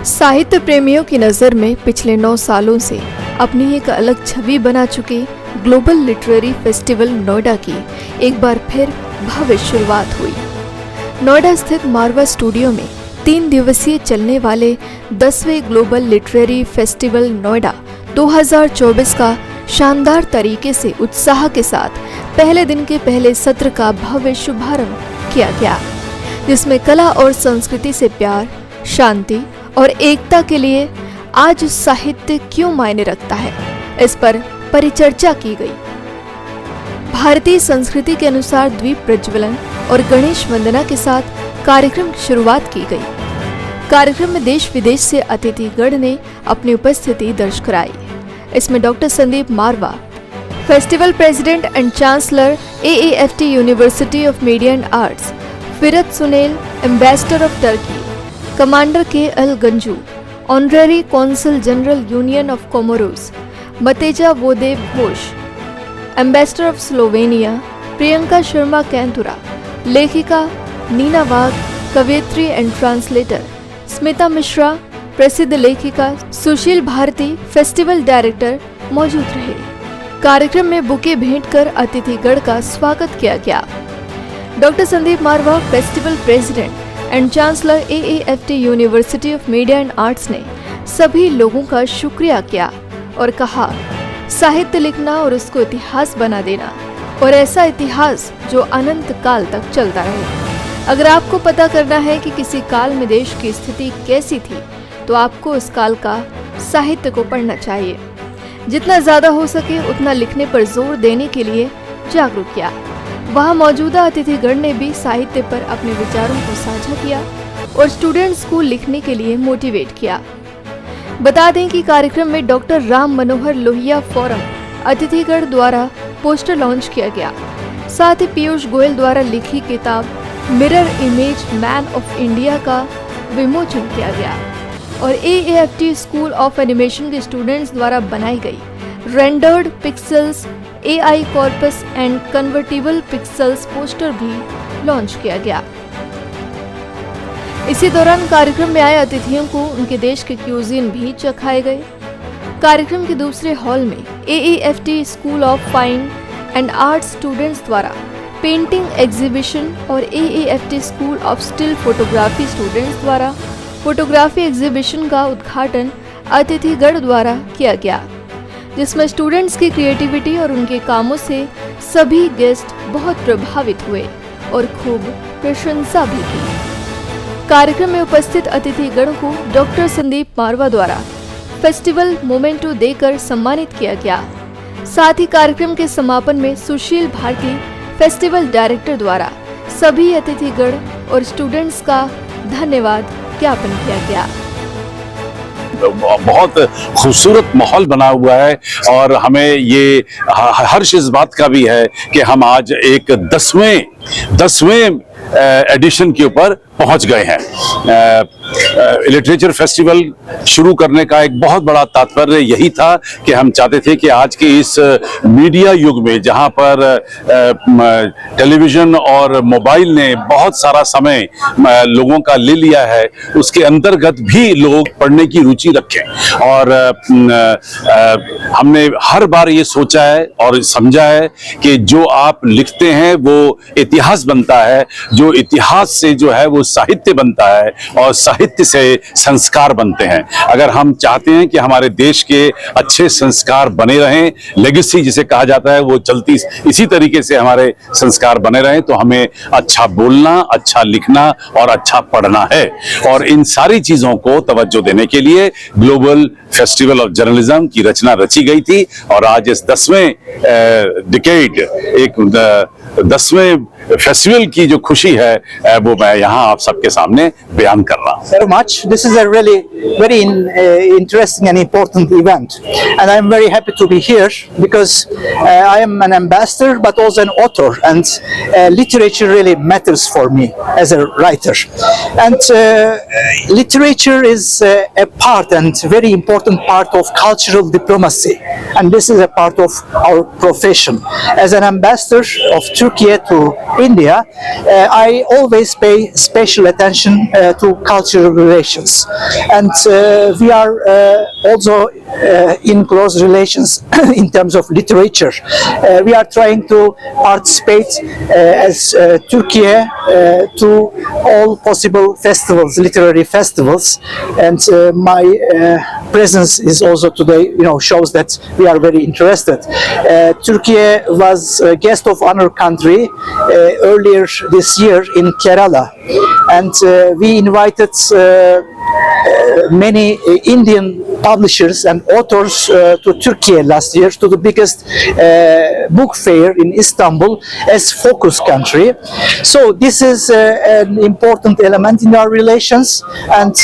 साहित्य प्रेमियों की नज़र में पिछले 9 सालों से अपनी एक अलग छवि बना चुके ग्लोबल लिटरेरी फेस्टिवल नोएडा की एक बार फिर भव्य शुरुआत हुई। नोएडा स्थित मारवा स्टूडियो में 3 दिवसीय चलने वाले 10वें ग्लोबल लिटरेरी फेस्टिवल नोएडा 2024 का शानदार तरीके से उत्साह के साथ पहले दिन के पहले सत्र का भव्य शुभारंभ किया गया, जिसमें कला और संस्कृति से प्यार, शांति और एकता के लिए आज साहित्य क्यों मायने रखता है, इस पर परिचर्चा की गई। भारतीय संस्कृति के अनुसार द्वीप प्रज्वलन और गणेश वंदना के साथ कार्यक्रम की शुरुआत की गई। कार्यक्रम में देश विदेश से अतिथिगण ने अपनी उपस्थिति दर्ज कराई। इसमें doctor Sandeep Marwah, festival president and chancellor AAFT university of media and arts, Firat Sunel, ambassador of Turkey, commander KL Ganju, honorary consul general union of Comoros, Mateja Vodeb Ghosh, ambassador of Slovenia, Priyanka Sharma Kaintura, लेखिका नीना वाघ, कवयित्री एंड ट्रांसलेटर स्मिता मिश्रा, प्रसिद्ध लेखिका सुशील Bharti, festival director मौजूद रहे। कार्यक्रम में bouquet भेंट कर अतिथिगण का स्वागत किया गया। Doctor Sandeep Marwah, festival president and chancellor AAFT university of media and arts ने सभी लोगों का शुक्रिया किया और कहा, साहित्य लिखना और उसको इतिहास बना देना, और ऐसा इतिहास जो अनंत काल तक चलता रहे। अगर आपको पता करना है कि किसी काल में देश की स्थिति कैसी थी, तो आपको उस काल का साहित्य को पढ़ना चाहिए। जितना ज्यादा हो सके उतना लिखने पर जोर देने के लिए जागरूक किया। वहां मौजूदा अतिथिगण ने भी साहित्य पर अपने विचारों को साझा किया और स्टूडेंट्स को लिखने के लिए मोटिवेट किया। बता दें कि कार्यक्रम में डॉक्टर राम मनोहर लोहिया फोरम अतिथिगण द्वारा पोस्टर लॉन्च किया गया। साथ ही पीयूष गोयल द्वारा लिखी किताब mirror image man of India का विमोचन किया गया और AAFT स्कूल ऑफ एनिमेशन के स्टूडेंट्स द्वारा बनाई गई rendered pixels AI corpus and convertible pixels poster भी लॉन्च किया गया। इसी दौरान कार्यक्रम में आए अतिथियों को उनके देश के क्यूजीन भी चखाए गए। कार्यक्रम के दूसरे हॉल में AAFT school of fine and art students द्वारा पेंटिंग एग्जीबिशन और AAFT school of still photography students द्वारा फोटोग्राफी एग्जीबिशन का उद्घाटन अतिथिगण द्वारा किया गया, जिसमें स्टूडेंट्स की क्रिएटिविटी और उनके कामों से सभी गेस्ट बहुत प्रभावित हुए और खूब प्रशंसा भी की। कार्यक्रम में उपस्थित अतिथिगण को डॉक्टर संदीप मारवा द्वारा फेस्टिवल मोमेंटो देकर सम्मानित किया गया। साथ ही कार्यक्रम के समापन में सुशील भारती, फेस्टिवल डायरेक्टर द्वारा सभी अतिथिगण और स्टूडेंट्स का धन्यवाद ज्ञापन किया गया। बहुत खूबसूरत माहौल बना हुआ है और हमें ये हर्ष इस बात का भी है कि हम आज एक 10वें एडिशन के ऊपर पहुंच गए हैं। लिटरेचर फेस्टिवल शुरू करने का एक बहुत बड़ा तात्पर्य यही था कि हम चाहते थे कि आज के इस मीडिया युग में, जहां पर टेलीविजन और मोबाइल ने बहुत सारा समय लोगों का ले लिया है, उसके अंतर्गत भी लोग पढ़ने की रुचि रखें। और हमने हर बार ये सोचा है और समझा है कि जो आप लिखते हैं वो इतिहास बनता है, जो इतिहास से जो है वो साहित्य बनता है और साहित्य से संस्कार बनते हैं। अगर हम चाहते हैं कि हमारे देश के अच्छे संस्कार बने रहें, लेगेसी जिसे कहा जाता है, वो चलती इसी तरीके से हमारे संस्कार बने रहें, तो हमें अच्छा बोलना, अच्छा लिखना और अच्छा पढ़ना है। और इन सारी चीजों को तवज्जो देने के लिए ग्लोबल फेस्टिवल ऑफ जर्नलिज्म की रचना रची गई थी और आज इस 10वें डिकेड, एक 10वें फेस्टिवल की जो खुशी है वो मैं यहाँ आप सबके सामने बयान कर रहा हूँ। Very much. This is a really very interesting and important event, and I'm very happy to be here because I am an ambassador but also an author, and literature really matters for me as a writer. And literature is a part and very important part of cultural diplomacy, and this is a part of our profession. As an ambassador of Turkey to India, I always pay special attention to cultural relations, and we are also in close relations in terms of literature. We are trying to participate as Turkey to all possible festivals, literary festivals, and my presence is also today, shows that we are very interested. Turkey was a guest of honor country earlier this year in Kerala, and we invited many Indian publishers and authors to Turkey last year to the biggest book fair in Istanbul as focus country. So this is an important element in our relations, and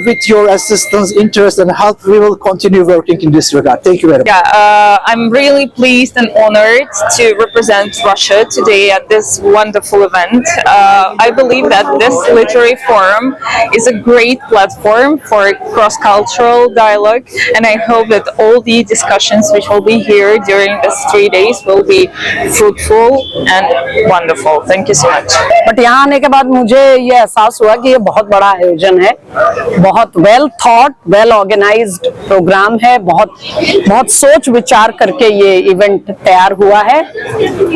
with your assistance, interest and help, we will continue working in this regard. Thank you very much. Yeah, I'm really pleased and honored to represent Russia today at this wonderful event. I believe that this literary forum is a great platform for cross-cultural dialogue, and I hope that all the discussions which will be here during these 3 days will be fruitful and wonderful. Thank you so much. But यहाँ आने के बाद मुझे ये एहसास हुआ कि ये बहुत बड़ा आयोजन है, बहुत well thought, well organised programme है, बहुत सोच विचार करके ये इवेंट तैयार हुआ है,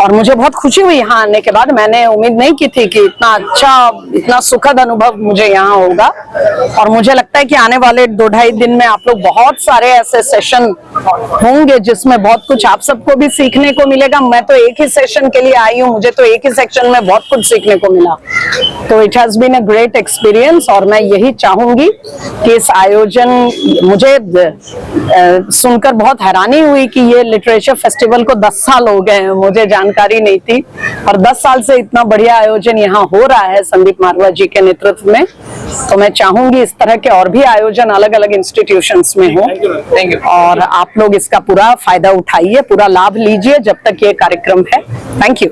और मुझे बहुत खुशी हुई यहाँ आने के बाद। मैंने उम्मीद नहीं की थी कि इतना अच्छा, इतना सुखद अनुभव मुझे यहाँ होगा, और मुझे लगता है कि आने वाले 2-2.5 दिन में आप लोग बहुत सारे ऐसे सेशन होंगे जिसमें बहुत कुछ आप सबको भी सीखने को मिलेगा। मैं तो एक ही सेशन के लिए आई हूँ, मुझे तो एक ही सेक्शन में बहुत कुछ सीखने को मिला, तो it has been a great experience. और मैं यही चाहूंगी कि इस आयोजन, मुझे सुनकर बहुत हैरानी हुई कि ये लिटरेचर फेस्टिवल को 10 साल हो गए हैं, मुझे जानकारी नहीं थी, और 10 साल से इतना बढ़िया आयोजन यहाँ हो रहा है संदीप मारवा जी के नेतृत्व में। तो मैं चाहूंगी इस तरह के और भी आयोजन अलग अलग इंस्टीट्यूशंस में हो, और आप लोग इसका पूरा फायदा उठाइए, पूरा लाभ लीजिए जब तक ये कार्यक्रम है। Thank you.